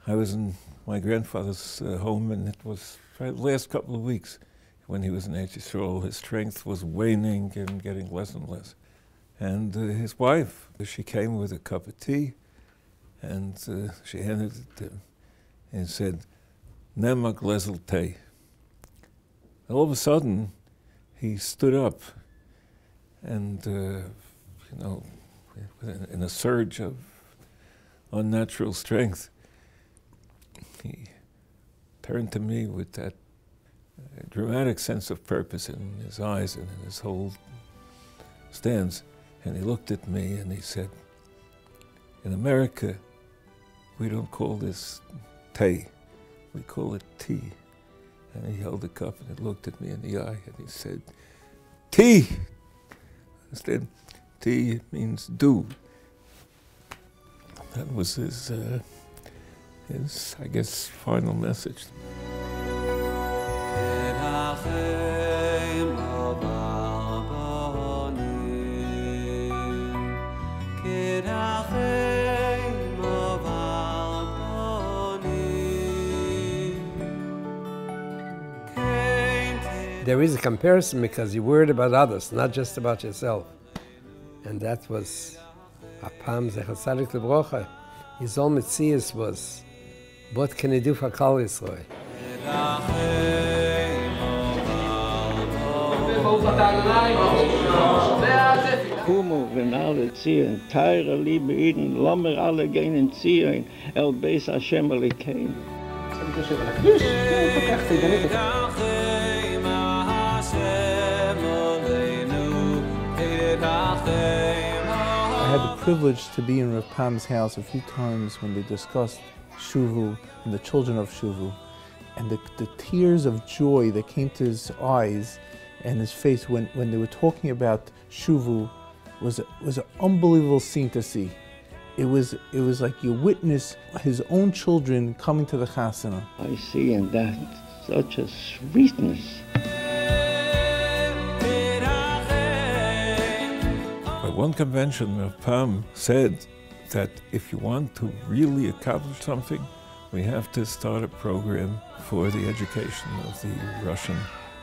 I was in my grandfather's home, and it was the last couple of weeks when he was in Eretz Yisrael. His strength was waning and getting less and less. And his wife, she came with a cup of tea, and she handed it to him and said, "Nema glezel tea." All of a sudden, he stood up, and in a surge of unnatural strength, he turned to me with that dramatic sense of purpose in his eyes and in his whole stance. And he looked at me and he said, "In America, we don't call this tea, we call it tea." And he held the cup and he looked at me in the eye and he said, "Tea!" Instead, tea means do. That was his, I guess, final message. There is a comparison because you're worried about others, not just about yourself. And that was Pam Zecher Tzadik Livrocha. His whole metzius was, what can he do for Klal Yisrael? Kumo, wenn alle ziehen, teure liebe Iden, lommer alle gehen in ziehen, el beis Hashem Elokeinu. I had the privilege to be in Rav Pam's house a few times when they discussed Shuvu and the children of Shuvu. And the tears of joy that came to his eyes and his face when they were talking about Shuvu was an unbelievable scene to see. It was like you witness his own children coming to the chasana. I see in that such a sweetness. At one convention, Rav Pam said that if you want to really accomplish something, we have to start a program for the education of the Russian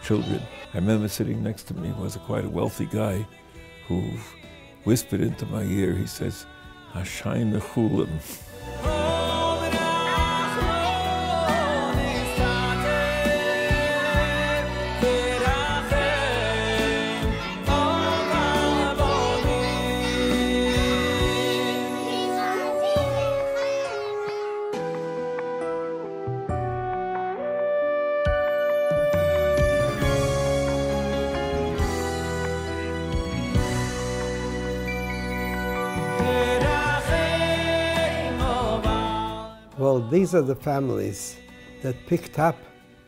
children. I remember sitting next to me was quite a wealthy guy who whispered into my ear, he says, "Hashayin Nechulim." Well, these are the families that picked up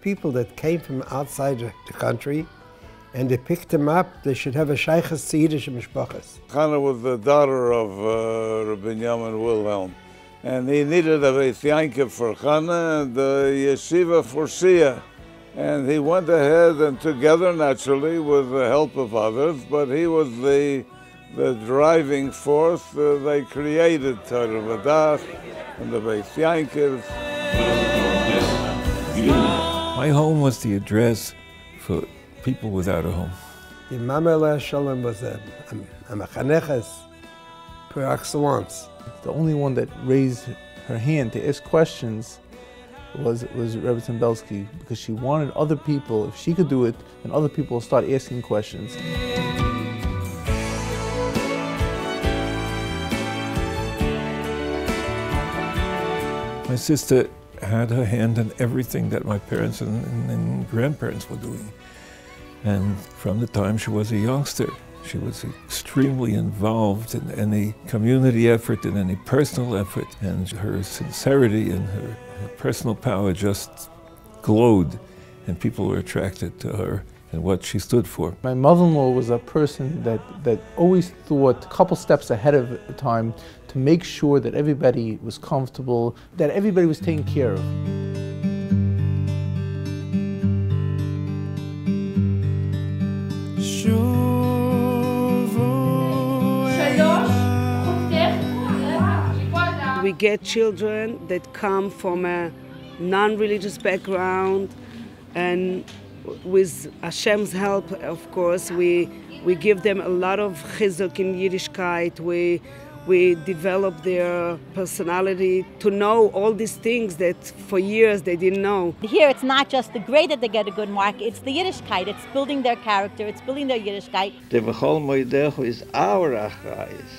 people that came from outside the country, and they picked them up. They should have a shaykhs to Yiddish mishpachas. Chana was the daughter of Rabbi Yamin Wilhelm, and he needed a Beis Yankiv for Chana and the yeshiva for Shia. And he went ahead and together, naturally, with the help of others, but he was the driving force. They created Torah V'Das and the Beis Yankivs. My home was the address for people without a home. The Mama Aleh Shalom was a mechaneches per excellence. The only one that raised her hand to ask questions was Rebbe Belsky, because she wanted other people, if she could do it, then other people will start asking questions. My sister had her hand in everything that my parents and grandparents were doing. And from the time she was a youngster, she was extremely involved in any community effort, in any personal effort, and her sincerity and her personal power just glowed, and people were attracted to her and what she stood for. My mother-in-law was a person that always thought a couple steps ahead of time to make sure that everybody was comfortable, that everybody was taken care of. we get children that come from a non-religious background, and with Hashem's help, of course, we give them a lot of chizuk in Yiddishkeit. We develop their personality to know all these things that for years they didn't know. Here it's not just the grade that they get a good mark, it's the Yiddishkeit. It's building their character, it's building their Yiddishkeit. The V'chol Moedecho is our achrayis.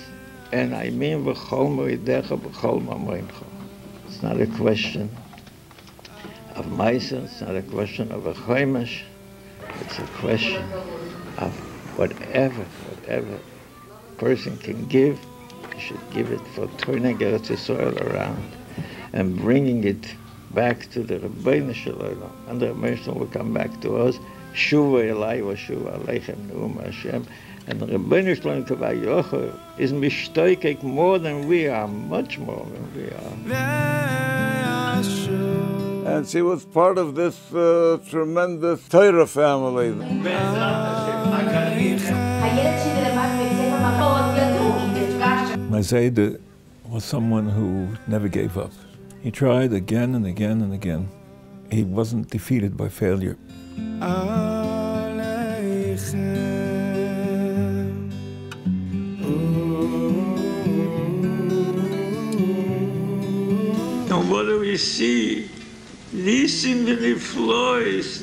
And I mean V'chol Moedecho, V'chol Mamoincho. It's not a question of Maisa, it's not a question of a Chomesh. It's a question of whatever person can give, you should give it for turning Eretz Yisrael around and bringing it back to the Rebbeinu Shalom. And the Rebbeinu Shalom will come back to us. Shuvu Elai wa Shuvu Aleichem Neum Hashem. And the Rebbeinu Shalom Kavai Yochel is mishtoikek more than we are, much more than we are. And she was part of this tremendous Torah family. My Zayda was someone who never gave up. He tried again and again and again. He wasn't defeated by failure. And what do we see? Nisim v'niflois,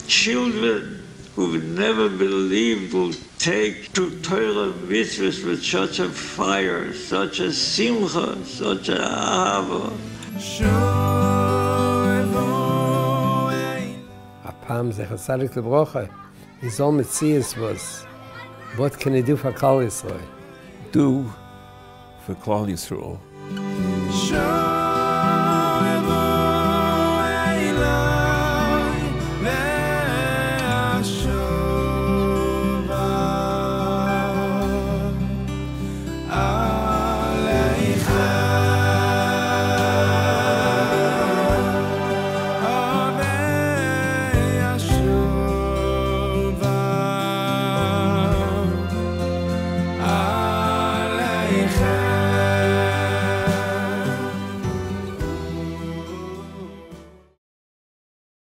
children who've never believed will take to Torah mitzvahs with such a fire, such a simcha, such a ahava. Pam zecher tzadik lebrocha, his own Metzias was, what can he do for Klal Yisrael? Do for Klal Yisrael. Aleichem.